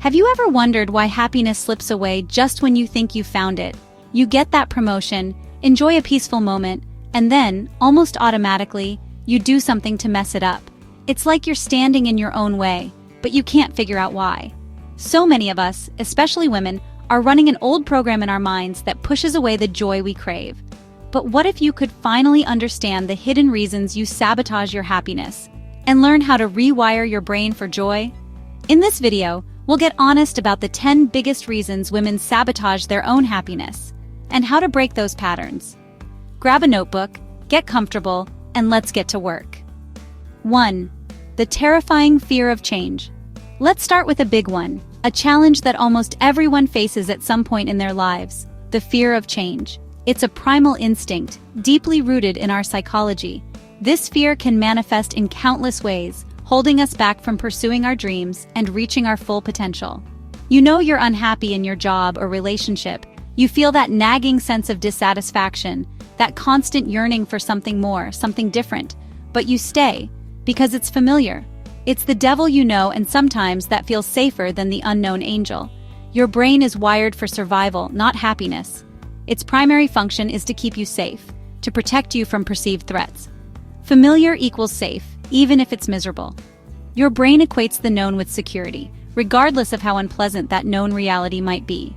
Have you ever wondered why happiness slips away just when you think you found it? You get that promotion, enjoy a peaceful moment, and then, almost automatically, you do something to mess it up. It's like you're standing in your own way, but you can't figure out why. So many of us, especially women, are running an old program in our minds that pushes away the joy we crave. But what if you could finally understand the hidden reasons you sabotage your happiness and learn how to rewire your brain for joy? In this video, we'll get honest about the 10 biggest reasons women sabotage their own happiness and how to break those patterns. Grab a notebook, get comfortable, and let's get to work. 1. The terrifying fear of change. Let's start with a big one, a challenge that almost everyone faces at some point in their lives: the fear of change. It's a primal instinct, deeply rooted in our psychology. This fear can manifest in countless ways, holding us back from pursuing our dreams and reaching our full potential. You know you're unhappy in your job or relationship. You feel that nagging sense of dissatisfaction, that constant yearning for something more, something different. But you stay, because it's familiar. It's the devil you know, and sometimes that feels safer than the unknown angel. Your brain is wired for survival, not happiness. Its primary function is to keep you safe, to protect you from perceived threats. Familiar equals safe, even if it's miserable. Your brain equates the known with security, regardless of how unpleasant that known reality might be.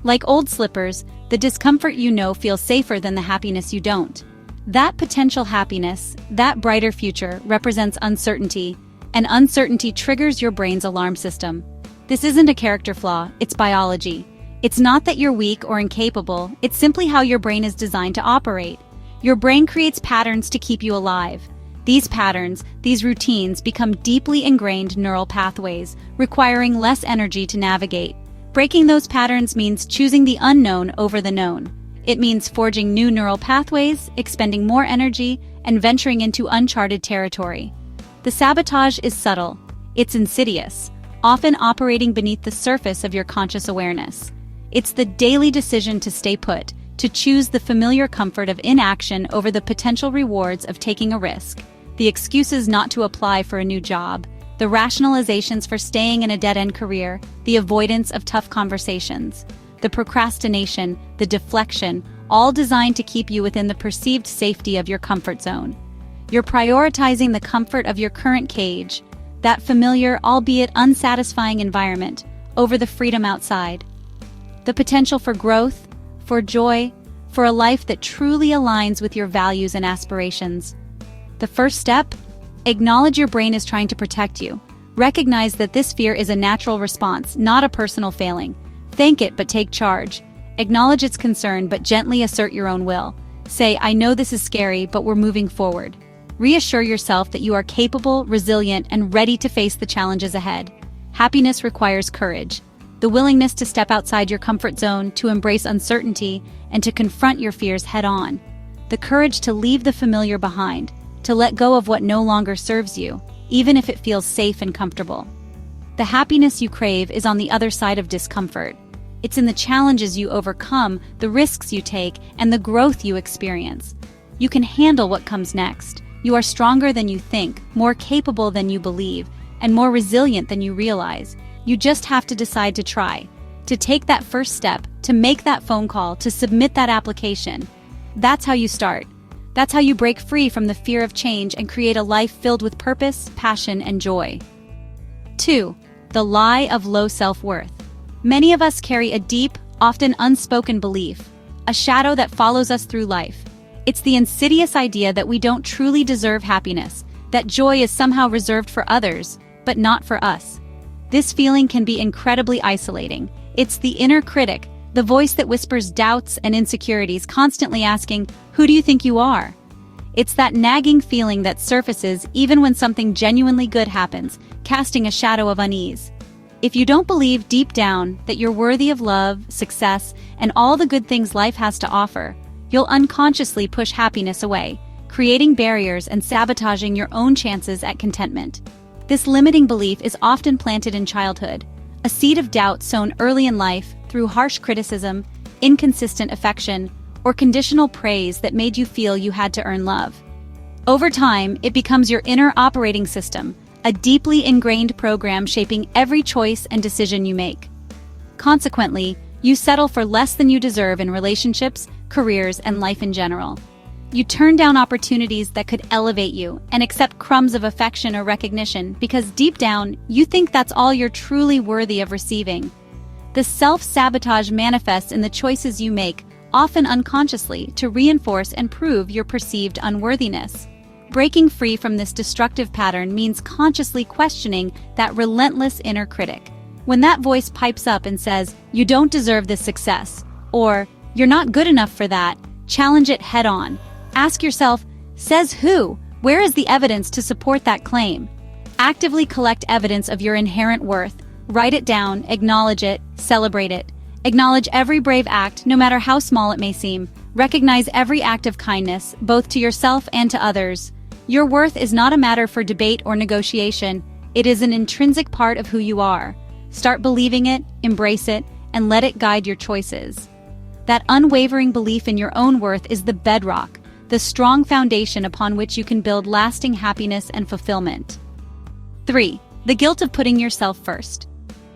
Like old slippers, the discomfort you know feels safer than the happiness you don't. That potential happiness, that brighter future, represents uncertainty, and uncertainty triggers your brain's alarm system. This isn't a character flaw, it's biology. It's not that you're weak or incapable, it's simply how your brain is designed to operate. Your brain creates patterns to keep you alive. These patterns, these routines, become deeply ingrained neural pathways, requiring less energy to navigate. Breaking those patterns means choosing the unknown over the known. It means forging new neural pathways, expending more energy, and venturing into uncharted territory. The sabotage is subtle. It's insidious, often operating beneath the surface of your conscious awareness. It's the daily decision to stay put, to choose the familiar comfort of inaction over the potential rewards of taking a risk, the excuses not to apply for a new job, the rationalizations for staying in a dead-end career, the avoidance of tough conversations, the procrastination, the deflection, all designed to keep you within the perceived safety of your comfort zone. You're prioritizing the comfort of your current cage, that familiar, albeit unsatisfying environment, over the freedom outside. The potential for growth, for joy, for a life that truly aligns with your values and aspirations. The first step? Acknowledge your brain is trying to protect you. Recognize that this fear is a natural response, not a personal failing. Thank it, but take charge. Acknowledge its concern, but gently assert your own will. Say, I know this is scary, but we're moving forward. Reassure yourself that you are capable, resilient, and ready to face the challenges ahead. Happiness requires courage. The willingness to step outside your comfort zone, to embrace uncertainty, and to confront your fears head-on. The courage to leave the familiar behind, to let go of what no longer serves you, even if it feels safe and comfortable. The happiness you crave is on the other side of discomfort. It's in the challenges you overcome, the risks you take, and the growth you experience. You can handle what comes next. You are stronger than you think, more capable than you believe, and more resilient than you realize. You just have to decide to try, to take that first step, to make that phone call, to submit that application. That's how you start. That's how you break free from the fear of change and create a life filled with purpose, passion, and joy. 2. The lie of low self-worth. Many of us carry a deep, often unspoken belief, a shadow that follows us through life. It's the insidious idea that we don't truly deserve happiness, that joy is somehow reserved for others, but not for us. This feeling can be incredibly isolating. It's the inner critic, the voice that whispers doubts and insecurities, constantly asking, "Who do you think you are?" It's that nagging feeling that surfaces even when something genuinely good happens, casting a shadow of unease. If you don't believe deep down that you're worthy of love, success, and all the good things life has to offer, you'll unconsciously push happiness away, creating barriers and sabotaging your own chances at contentment. This limiting belief is often planted in childhood, a seed of doubt sown early in life through harsh criticism, inconsistent affection, or conditional praise that made you feel you had to earn love. Over time, it becomes your inner operating system, a deeply ingrained program shaping every choice and decision you make. Consequently, you settle for less than you deserve in relationships, careers, and life in general. You turn down opportunities that could elevate you and accept crumbs of affection or recognition because deep down, you think that's all you're truly worthy of receiving. The self-sabotage manifests in the choices you make, often unconsciously, to reinforce and prove your perceived unworthiness. Breaking free from this destructive pattern means consciously questioning that relentless inner critic. When that voice pipes up and says, "You don't deserve this success," or "You're not good enough for that," challenge it head-on. Ask yourself, says who? Where is the evidence to support that claim? Actively collect evidence of your inherent worth. Write it down, acknowledge it, celebrate it. Acknowledge every brave act, no matter how small it may seem. Recognize every act of kindness, both to yourself and to others. Your worth is not a matter for debate or negotiation. It is an intrinsic part of who you are. Start believing it, embrace it, and let it guide your choices. That unwavering belief in your own worth is the bedrock, the strong foundation upon which you can build lasting happiness and fulfillment. 3. The guilt of putting yourself first.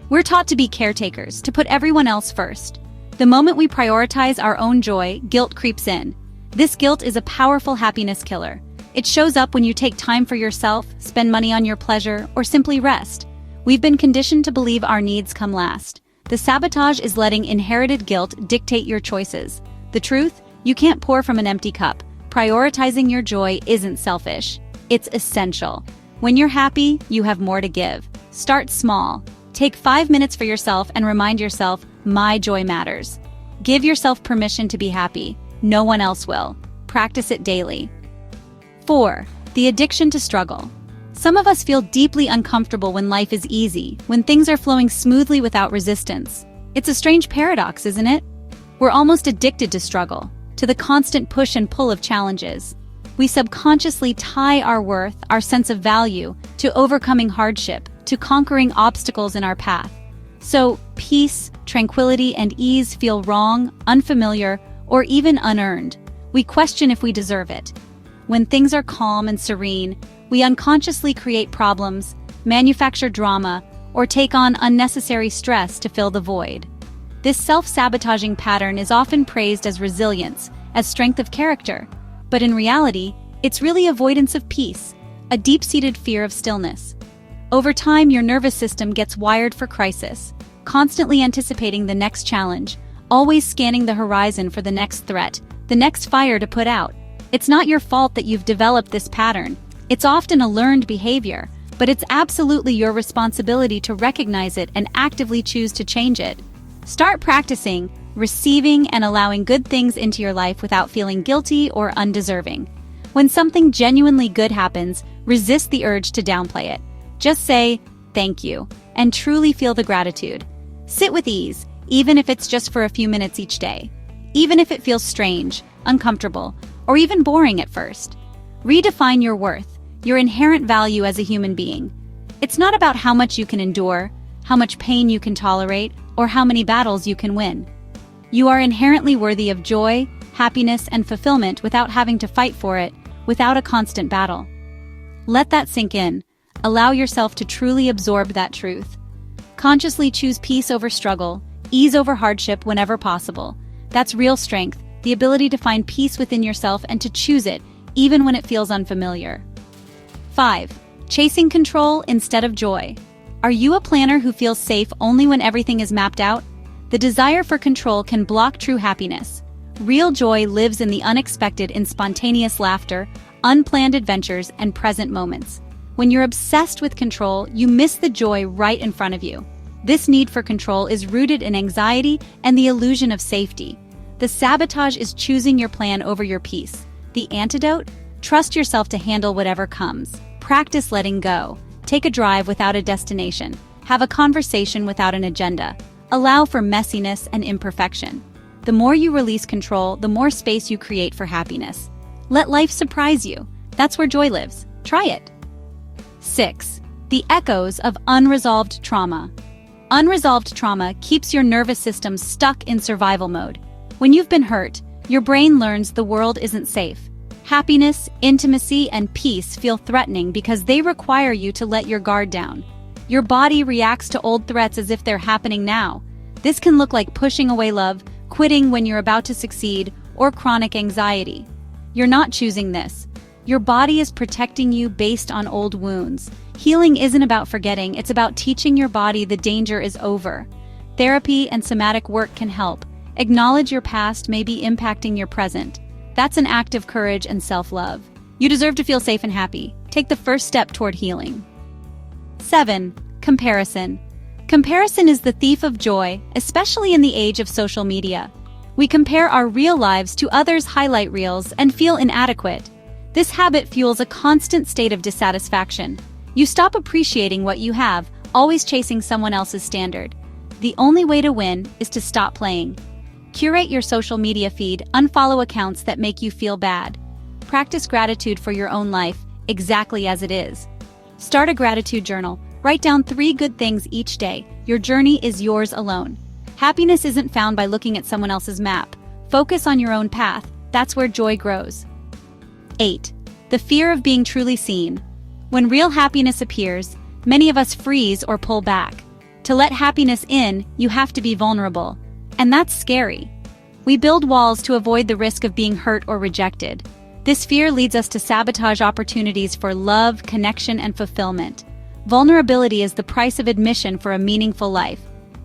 We're taught to be caretakers, to put everyone else first. The moment we prioritize our own joy, guilt creeps in. This guilt is a powerful happiness killer. It shows up when you take time for yourself, spend money on your pleasure, or simply rest. We've been conditioned to believe our needs come last. The sabotage is letting inherited guilt dictate your choices. The truth? You can't pour from an empty cup. Prioritizing your joy isn't selfish. It's essential. When you're happy, you have more to give. Start small. Take 5 minutes for yourself and remind yourself, my joy matters. Give yourself permission to be happy. No one else will. Practice it daily. 4. The addiction to struggle. Some of us feel deeply uncomfortable when life is easy, when things are flowing smoothly without resistance. It's a strange paradox, isn't it? We're almost addicted to struggle, to the constant push and pull of challenges. We subconsciously tie our worth, our sense of value, to overcoming hardship, to conquering obstacles in our path. So, peace, tranquility, and ease feel wrong, unfamiliar, or even unearned. We question if we deserve it. When things are calm and serene, we unconsciously create problems, manufacture drama, or take on unnecessary stress to fill the void. This self-sabotaging pattern is often praised as resilience, as strength of character, but in reality, it's really avoidance of peace, a deep-seated fear of stillness. Over time, your nervous system gets wired for crisis, constantly anticipating the next challenge, always scanning the horizon for the next threat, the next fire to put out. It's not your fault that you've developed this pattern. It's often a learned behavior, but it's absolutely your responsibility to recognize it and actively choose to change it. Start practicing receiving and allowing good things into your life without feeling guilty or undeserving. When something genuinely good happens, resist the urge to downplay it. Just say, thank you, and truly feel the gratitude. Sit with ease, even if it's just for a few minutes each day. Even if it feels strange, uncomfortable, or even boring at first. Redefine your worth, your inherent value as a human being. It's not about how much you can endure, how much pain you can tolerate, or how many battles you can win. You are inherently worthy of joy, happiness, and fulfillment without having to fight for it, without a constant battle. Let that sink in. Allow yourself to truly absorb that truth. Consciously choose peace over struggle, ease over hardship whenever possible. That's real strength, the ability to find peace within yourself and to choose it, even when it feels unfamiliar. 5. Chasing control instead of joy. Are you a planner who feels safe only when everything is mapped out? The desire for control can block true happiness. Real joy lives in the unexpected, in spontaneous laughter, unplanned adventures, and present moments. When you're obsessed with control, you miss the joy right in front of you. This need for control is rooted in anxiety and the illusion of safety. The sabotage is choosing your plan over your peace. The antidote? Trust yourself to handle whatever comes. Practice letting go. Take a drive without a destination. Have a conversation without an agenda. Allow for messiness and imperfection. The more you release control, the more space you create for happiness. Let life surprise you. That's where joy lives. Try it. 6. The echoes of unresolved trauma. Unresolved trauma keeps your nervous system stuck in survival mode. When you've been hurt, your brain learns the world isn't safe. Happiness, intimacy, and peace feel threatening because they require you to let your guard down. Your body reacts to old threats as if they're happening now. This can look like pushing away love, quitting when you're about to succeed, or chronic anxiety. You're not choosing this. Your body is protecting you based on old wounds. Healing isn't about forgetting, it's about teaching your body the danger is over. Therapy and somatic work can help. Acknowledge your past may be impacting your present. That's an act of courage and self-love. You deserve to feel safe and happy. Take the first step toward healing. 7. Comparison. Comparison is the thief of joy, especially in the age of social media. We compare our real lives to others' highlight reels and feel inadequate. This habit fuels a constant state of dissatisfaction. You stop appreciating what you have, always chasing someone else's standard. The only way to win is to stop playing. Curate your social media feed, unfollow accounts that make you feel bad. Practice gratitude for your own life, exactly as it is. Start a gratitude journal. Write down 3 good things each day. Your journey is yours alone. Happiness isn't found by looking at someone else's map. Focus on your own path. That's where joy grows. 8. The fear of being truly seen. When real happiness appears, many of us freeze or pull back. To let happiness in, you have to be vulnerable. And that's scary. We build walls to avoid the risk of being hurt or rejected. This fear leads us to sabotage opportunities for love, connection, and fulfillment. Vulnerability is the price of admission for a meaningful life.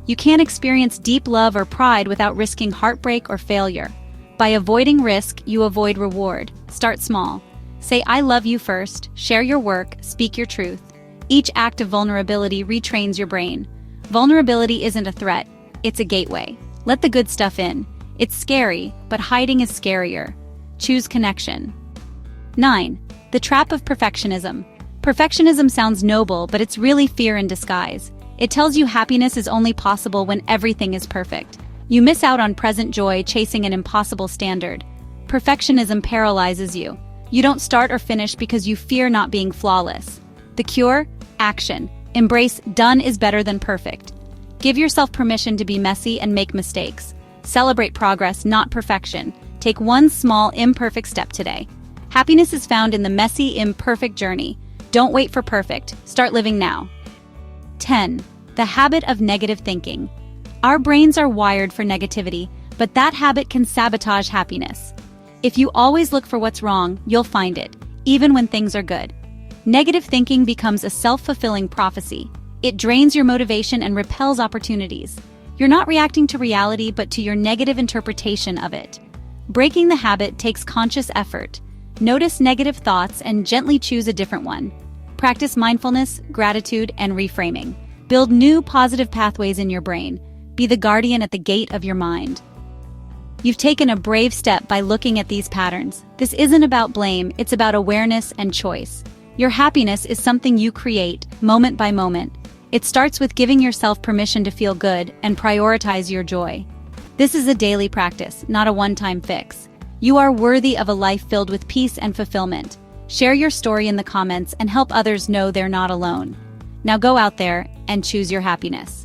You can't experience deep love or pride without risking heartbreak or failure. By avoiding risk, you avoid reward. Start small. Say I love you first, share your work, speak your truth. Each act of vulnerability retrains your brain. Vulnerability isn't a threat, it's a gateway. Let the good stuff in. It's scary, but hiding is scarier. Choose connection. 9. The trap of perfectionism. Perfectionism sounds noble, but it's really fear in disguise. It tells you happiness is only possible when everything is perfect. You miss out on present joy chasing an impossible standard. Perfectionism paralyzes you. You don't start or finish because you fear not being flawless. The cure? Action. Embrace done is better than perfect. Give yourself permission to be messy and make mistakes. Celebrate progress, not perfection. Take one small, imperfect step today. Happiness is found in the messy, imperfect journey. Don't wait for perfect. Start living now. 10. The habit of negative thinking. Our brains are wired for negativity, but that habit can sabotage happiness. If you always look for what's wrong, you'll find it, even when things are good. Negative thinking becomes a self-fulfilling prophecy. It drains your motivation and repels opportunities. You're not reacting to reality, but to your negative interpretation of it. Breaking the habit takes conscious effort. Notice negative thoughts and gently choose a different one. Practice mindfulness, gratitude, and reframing. Build new positive pathways in your brain. Be the guardian at the gate of your mind. You've taken a brave step by looking at these patterns. This isn't about blame, it's about awareness and choice. Your happiness is something you create, moment by moment. It starts with giving yourself permission to feel good and prioritize your joy. This is a daily practice, not a one-time fix. You are worthy of a life filled with peace and fulfillment. Share your story in the comments and help others know they're not alone. Now go out there and choose your happiness.